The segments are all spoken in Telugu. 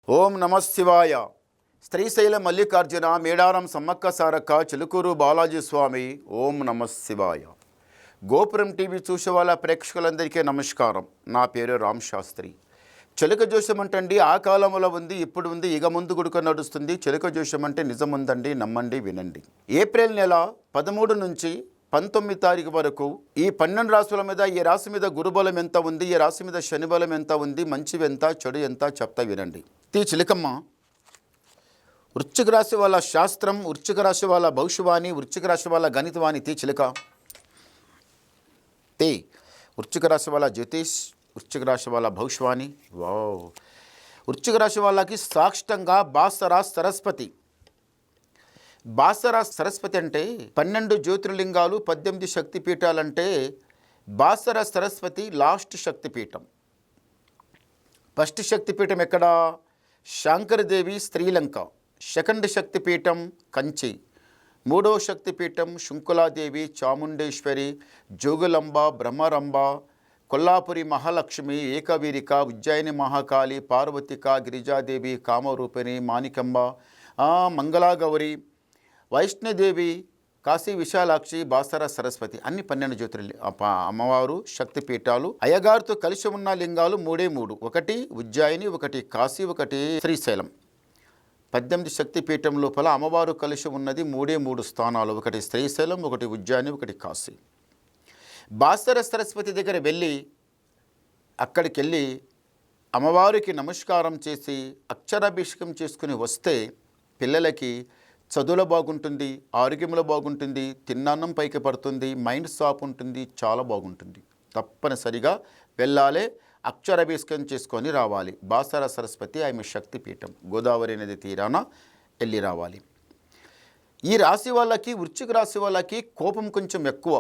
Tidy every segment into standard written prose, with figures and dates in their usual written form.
ఓం నమ శివాయ. శ్రీశైల మల్లికార్జున మేడారం సమ్మక్క సారక్క చిలుకూరు బాలాజీ స్వామి. ఓం నమ శివాయ. గోపురం టీవీ చూసే వాళ్ళ ప్రేక్షకులందరికీ నమస్కారం. నా పేరు రామ్ శాస్త్రి. చిలుక జోషం అంటండి ఆ కాలంలో ఉంది, ఇప్పుడు ఉంది, ఇక ముందు గుడుక నడుస్తుంది. చిలుక జోషం అంటే నిజం ఉందండి, నమ్మండి, వినండి. ఏప్రిల్ నెల 13 నుంచి 19 తారీఖు వరకు ఈ 12 రాశుల మీద ఈ రాశి మీద గురుబలం ఎంత ఉంది, ఈ రాశి మీద శనిబలం ఎంత ఉంది, మంచివి ఎంత, చెడు ఎంత చెప్తా వినండి. చిలకమ్మ, వృశ్చిక రాశి వాళ్ళ శాస్త్రం, వృశ్చిక రాశి వాళ్ళ భవిష్యవాణి, వృశ్చిక రాశి వాళ్ళ గణితవాణి. చిలక వృశ్చిక రాశి వాళ్ళ జ్యోతిష్, వృశ్చిక రాశి వాళ్ళ భవిష్యవాణి. వావ్. వృశ్చిక రాశి వాళ్ళకి సాక్షంగా బాసరా సరస్వతి. బాసరా సరస్వతి అంటే 12 జ్యోతిర్లింగాలు, 18 శక్తిపీఠాలంటే బాసరా సరస్వతి లాస్ట్ శక్తిపీఠం. ఫస్ట్ శక్తిపీఠం ఎక్కడ? శాంకరదేవి శ్రీలంక. సెకండ్ శక్తిపీఠం కంచి. మూడో శక్తిపీఠం శుంకులాదేవి, చాముండేశ్వరి, జోగులంబ, బ్రహ్మరంబ, కొల్లాపురి మహాలక్ష్మి, ఏకవీరిక, ఉజ్జయిని మహాకాళి, పార్వతిక, గిరిజాదేవి, కామరూపిణి, మాణికంబ, మంగళాగౌరి, వైష్ణోదేవి, కాశీ విశాలాక్షి, బాసరా సరస్వతి. అన్ని 12 అమ్మవారు శక్తిపీఠాలు. అయ్యగారితో కలిసి ఉన్న లింగాలు 3. ఒకటి ఉజ్జయిని, ఒకటి కాశీ, ఒకటి శ్రీశైలం. 18 శక్తిపీఠం లోపల అమ్మవారు కలిసి ఉన్నది 3 స్థానాలు. ఒకటి శ్రీశైలం, ఒకటి ఉజ్జయిని, ఒకటి కాశీ. బాసరా సరస్వతి దగ్గర వెళ్ళి అక్కడికి వెళ్ళి అమ్మవారికి నమస్కారం చేసి అక్షరాభిషేకం చేసుకుని వస్తే పిల్లలకి చదువులో బాగుంటుంది, ఆరోగ్యంలో బాగుంటుంది, తిన్నాన్నం పైకి పడుతుంది, మైండ్ షాప్ ఉంటుంది, చాలా బాగుంటుంది. తప్పనిసరిగా వెళ్ళాలి, అక్షరాభిషేకం చేసుకొని రావాలి. బాసరా సరస్వతి ఆమె శక్తిపీఠం. గోదావరి నది తీరాన వెళ్ళి రావాలి. ఈ రాశి వాళ్ళకి, వృశ్చిక రాశి వాళ్ళకి కోపం కొంచెం ఎక్కువ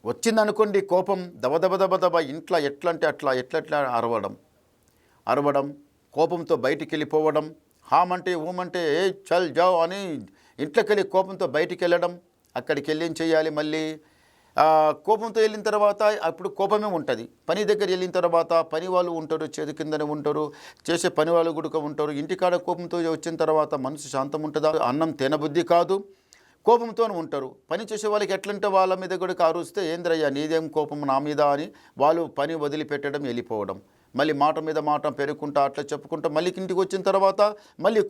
వచ్చిందనుకోండి. కోపం దబ ఇంట్లో ఎట్లంటే ఎట్లా అరవడం, కోపంతో బయటికి వెళ్ళిపోవడం, హామంటే ఊమంటే ఏ చల్ జావ్ అని ఇంట్లోకి వెళ్ళి కోపంతో బయటికి వెళ్ళడం. అక్కడికి వెళ్ళి ఏం చేయాలి? మళ్ళీ కోపంతో వెళ్ళిన తర్వాత అప్పుడు కోపమే ఉంటుంది. పని దగ్గర వెళ్ళిన తర్వాత పని వాళ్ళు ఉంటారు, చేతి కిందనే ఉంటారు, చేసే పని వాళ్ళు కూడా ఉంటారు. ఇంటికాడ కోపంతో వచ్చిన తర్వాత మనసు శాంతం ఉంటుందా? అన్నం తినబుద్ధి కాదు, కోపంతోనే ఉంటారు. పని చేసే వాళ్ళకి ఎట్లంటే వాళ్ళ మీద కూడా అరుస్తే ఏంద్రయ్యా నీదేం కోపం నా మీద అని వాళ్ళు పని వదిలిపెట్టడం, వెళ్ళిపోవడం. మళ్ళీ మాట మీద మాట పెరుగుకుంటా అట్లా చెప్పుకుంటా మళ్ళీ ఇంటికి వచ్చిన తర్వాత మళ్ళీ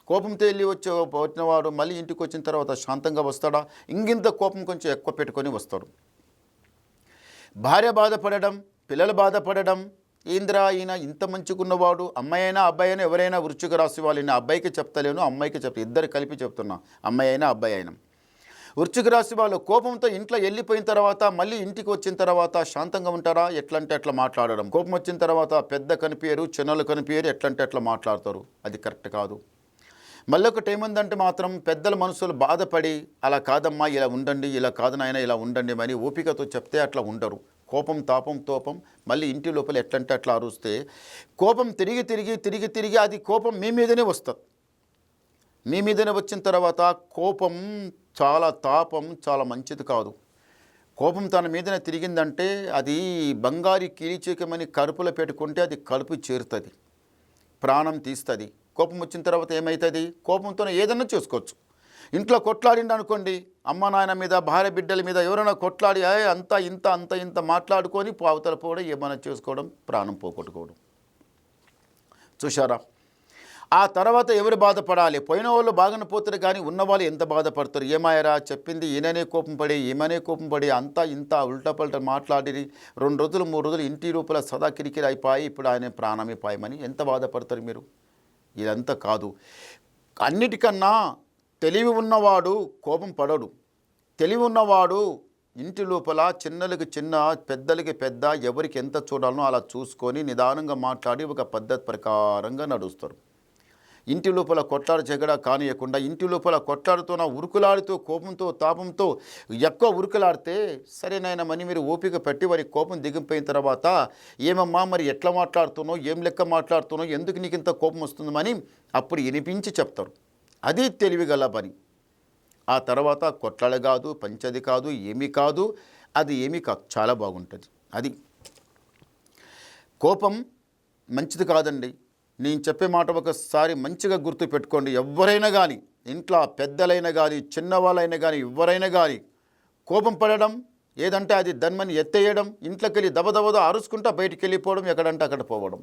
కోపంతో వెళ్ళి వచ్చినవాడు మళ్ళీ ఇంటికి వచ్చిన తర్వాత శాంతంగా వస్తాడా? ఇంకింత కోపం కొంచెం ఎక్కువ పెట్టుకొని వస్తాడు. భార్య బాధపడడం, పిల్లలు బాధపడడం, ఏంద్రా ఈయన ఇంత మంచిగున్నవాడు, అమ్మాయి అయినా అబ్బాయి అయినా ఎవరైనా వృశ్చిక రాశి వాళ్ళు. అబ్బాయికి చెప్తలేను, అమ్మాయికి ఇద్దరు కలిపి చెప్తున్నా, అమ్మాయి అయినా అబ్బాయి అయినా. వృశ్చిక రాశి వాళ్ళు కోపంతో ఇంట్లో వెళ్ళిపోయిన తర్వాత మళ్ళీ ఇంటికి వచ్చిన తర్వాత శాంతంగా ఉంటారా? ఎట్లంటే అట్లా మాట్లాడడం. కోపం వచ్చిన తర్వాత పెద్ద కనిపించరు, చిన్నలు కనిపించరు, ఎట్లంటే అట్లా మాట్లాడతారు. అది కరెక్ట్ కాదు. మళ్ళీ ఒకటి ఏముందంటే మాత్రం పెద్దల మనసులు బాధపడి అలా కాదమ్మా ఇలా ఉండండి, ఇలా కాదు నాయన ఇలా ఉండండి అని ఓపికతో చెప్తే అట్లా ఉండరు. కోపం తోపం మళ్ళీ ఇంటి లోపల ఎట్లంటే అట్లా అరుస్తే కోపం తిరిగి అది కోపం మీ మీదనే వస్తుంది. మీ మీదనే వచ్చిన తర్వాత కోపం తాపం చాలా మంచిది కాదు. కోపం తన మీదనే తిరిగిందంటే అది బంగారు కీలిచేకమని కడుపులో పెట్టుకుంటే అది కడుపు చేరుతుంది, ప్రాణం తీస్తుంది. కోపం వచ్చిన తర్వాత ఏమవుతుంది? కోపంతో ఏదన్నా చేసుకోవచ్చు. ఇంట్లో కొట్లాడిండి అనుకోండి, అమ్మ నాయన మీద, భార్య బిడ్డల మీద ఎవరైనా కొట్లాడి అంత ఇంత మాట్లాడుకొని అవతల పోవడం, ఏమైనా చేసుకోవడం, ప్రాణం పోగొట్టుకోవడం. చూశారా? ఆ తర్వాత ఎవరు బాధపడాలి? పోయిన వాళ్ళు బాగానే పోతారు, కానీ ఉన్నవాళ్ళు ఎంత బాధపడతారు? ఏమాయరా చెప్పింది ఈయననే కోపం పడి, ఏమనే కోపం పడి ఇంత ఉల్టపల్ట మాట్లాడి 2 రోజులు 3 రోజులు ఇంటి రూపల సదా కిరికిరి అయిపోయి ఇప్పుడు ఆయన ప్రాణమే పాయమని ఎంత బాధపడతారు మీరు? ఇదంతా కాదు. అన్నిటికన్నా తెలివి ఉన్నవాడు కోపం పడడు. తెలివి ఉన్నవాడు ఇంటి లోపల చిన్నలకి చిన్న, పెద్దలకి పెద్ద, ఎవరికి ఎంత చూడాలనో అలా చూసుకొని నిదానంగా మాట్లాడి ఒక పద్ధతి ప్రకారంగా నడుస్తారు. ఇంటి లోపల కొట్లాడ జగడ కానియకుండా ఇంటి లోపల కొట్లాడుతూ ఉరుకులాడుతూ కోపంతో తాపంతో ఎక్కువ ఉరుకులాడితే సరేనైనా మని మీరు ఓపిక పెట్టి వారి కోపం దిగిపోయిన తర్వాత ఏమమ్మా మరి ఎట్లా మాట్లాడుతున్నావు, ఏం లెక్క మాట్లాడుతున్నావు, ఎందుకు నీకు ఇంత కోపం వస్తుందని అప్పుడు వినిపించి చెప్తారు. అది తెలివిగల పని. ఆ తర్వాత కొట్లాడ కాదు, పంచది కాదు, ఏమీ కాదు, అది ఏమీ కాదు, చాలా బాగుంటుంది. అది కోపం మంచిది కాదండి. నేను చెప్పే మాట ఒకసారి మంచిగా గుర్తుపెట్టుకోండి. ఎవరైనా కానీ, ఇంట్లో పెద్దలైనా కానీ, చిన్నవాళ్ళైనా కానీ, ఎవరైనా కానీ కోపం పడడం, ఏదంటే అది దన్మని ఎత్తేయడం, ఇంట్లోకి వెళ్ళి దబదబద అరుచుకుంటా బయటికి వెళ్ళిపోవడం, ఎక్కడంటే అక్కడ పోవడం,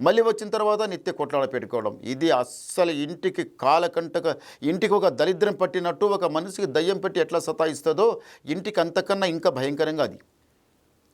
మళ్ళీ వచ్చిన తర్వాత నిత్య కొట్లాడ పెట్టుకోవడం, ఇది అస్సలు ఇంటికి కాలకంటక, ఇంటికి ఒక దరిద్రం పట్టినట్టు, ఒక మనిషికి దయ్యం పెట్టి ఎట్లా సతాయిస్తుందో ఇంటికి అంతకన్నా ఇంకా భయంకరంగా అది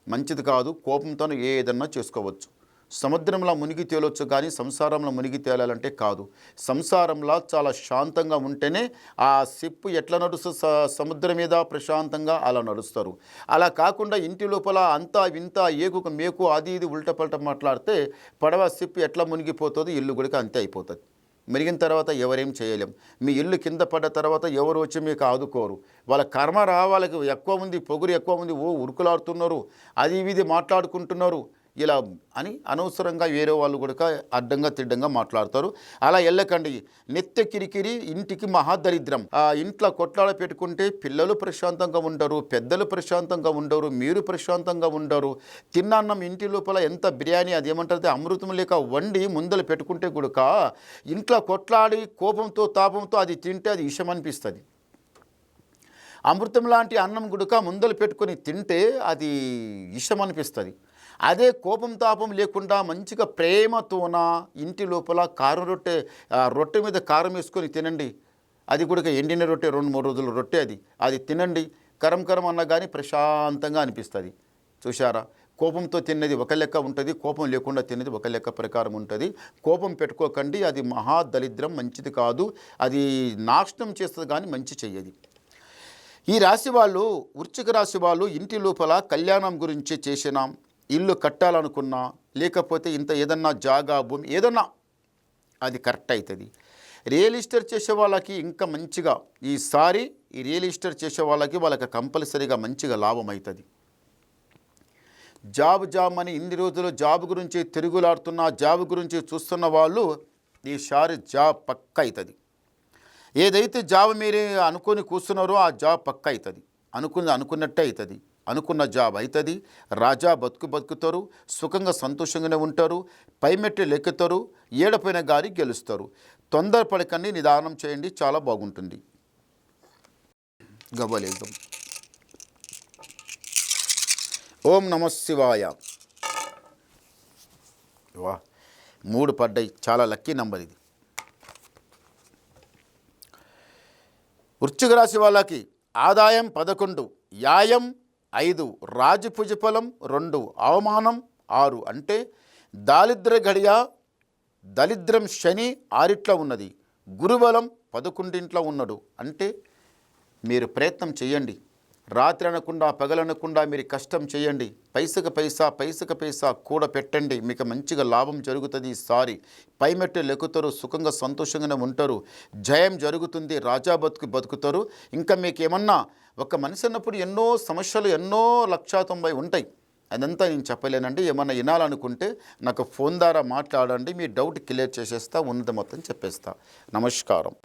మంచిది కాదు. కోపంతో ఏదన్నా చేసుకోవచ్చు. సముద్రంలో మునిగి తేలొచ్చు కానీ సంసారంలో మునిగి తేలాలంటే కాదు. సంసారంలో చాలా శాంతంగా ఉంటేనే ఆ సిప్పు ఎట్లా నడుస్తూ సముద్రం మీద ప్రశాంతంగా అలా నడుస్తారు. అలా కాకుండా ఇంటి లోపల అంతా వింత ఏకుక మేకు అది ఇది ఉల్టపల్ట మాట్లాడితే పడవ సిప్పు ఎట్లా మునిగిపోతుందో ఇల్లు కూడా అంతే అయిపోతుంది. మెరిగిన తర్వాత ఎవరేం చేయలేం. మీ ఇల్లు కింద పడ్డ తర్వాత ఎవరు వచ్చి మీకు ఆదుకోరు. వాళ్ళ కర్మ వాళ్ళకి ఎక్కువ ఉంది, పొగురు ఎక్కువ ఉంది, ఉరుకులాడుతున్నారు, అది ఇది మాట్లాడుకుంటున్నారు ఇలా అని అనవసరంగా వేరే వాళ్ళు కూడా అడ్డంగా తిడ్డంగా మాట్లాడతారు. అలా వెళ్ళకండి. నిత్య కిరికిరి ఇంటికి మహాదరిద్రం. ఆ ఇంట్లో కొట్లాడ పెట్టుకుంటే పిల్లలు ప్రశాంతంగా ఉండరు, పెద్దలు ప్రశాంతంగా ఉండరు, మీరు ప్రశాంతంగా ఉండరు. తిన్నాన్నం ఇంటి లోపల ఎంత బిర్యానీ అదేమంటారు అమృతం లేక వండి ముందలు పెట్టుకుంటే కూడా ఇంట్లో కొట్లాడి కోపంతో తాపంతో అది తింటే అది విషం అనిపిస్తుంది. అమృతం లాంటి అన్నం గుడక ముందలు పెట్టుకొని తింటే అది విషం అనిపిస్తుంది. అదే కోపం తాపం లేకుండా మంచిగా ప్రేమతోన ఇంటి లోపల కారం రొట్టె మీద కారం వేసుకొని తినండి. అది కూడా ఎండిన రొట్టె 2-3 రోజుల రొట్టె అది తినండి. కరం కరం అన్నా కానీ ప్రశాంతంగా అనిపిస్తుంది. చూశారా? కోపంతో తిన్నది ఒక లెక్క ఉంటుంది, కోపం లేకుండా తిన్నది ఒక లెక్క ప్రకారం ఉంటుంది. కోపం పెట్టుకోకండి, అది మహాదరిద్రం, మంచిది కాదు. అది నాశనం చేస్తుంది కానీ మంచి చెయ్యది. ఈ రాశి వాళ్ళు, వృశ్చిక రాశి వాళ్ళు ఇంటి లోపల కళ్యాణం గురించి చేసినాం, ఇల్లు కట్టాలనుకున్నా, లేకపోతే ఇంత ఏదన్నా జాగా భూమి ఏదన్నా అది కరెక్ట్ అవుతుంది. రియల్ ఎస్టేట్ చేసే వాళ్ళకి ఇంకా మంచిగా ఈసారి ఈ రియల్ ఎస్టేట్ చేసే వాళ్ళకి కంపల్సరీగా మంచిగా లాభం అవుతుంది. జాబ్ అని ఇన్ని రోజులు జాబ్ గురించి తిరుగులాడుతున్న, జాబ్ గురించి చూస్తున్న వాళ్ళు ఈసారి జాబ్ పక్క అవుతుంది. ఏదైతే జాబ్ మీరు అనుకొని కూర్చున్నారో ఆ జాబ్ పక్క అవుతుంది. అనుకున్నట్టే అవుతుంది. అనుకున్న జాబ్ అవుతుంది. రాజా బతుకుతారు, సుఖంగా సంతోషంగానే ఉంటారు, పైమెట్లు ఎక్కుతారు, ఏడపైన గారి గెలుస్తారు. తొందరపడకండి, నిదానం చేయండి, చాలా బాగుంటుంది. గవ్వలేద్దాం. ఓం నమః శివాయ. 3 పడ్డాయి, చాలా లక్కీ నంబర్ ఇది. వృశ్చిక రాశి వాళ్ళకి ఆదాయం 11, యాయం 5, రాజపుజఫలం 2, అవమానం 6. అంటే దారిద్ర్య గడియ, దరిద్రం శని 6 ఉన్నది, గురుబలం 11 ఉన్నాడు. అంటే మీరు ప్రయత్నం చేయండి. రాత్రి అనకుండా పగలనకుండా మీరు కష్టం చేయండి. పైసకు పైసా కూడా పెట్టండి. మీకు మంచిగా లాభం జరుగుతుంది. ఈసారి పైమెట్లు ఎక్కుతారు, సుఖంగా సంతోషంగానే ఉంటారు, జయం జరుగుతుంది, రాజా బతుకుతారు. ఇంకా మీకు ఏమన్నా ఒక మనిషి అన్నప్పుడు ఎన్నో సమస్యలు, ఎన్నో 190 ఉంటాయి. అదంతా నేను చెప్పలేనండి. ఏమన్నా వినాలనుకుంటే నాకు ఫోన్ ద్వారా మాట్లాడండి, మీ డౌట్ క్లియర్ చేసేస్తా, ఉన్నది మొత్తం చెప్పేస్తా. నమస్కారం.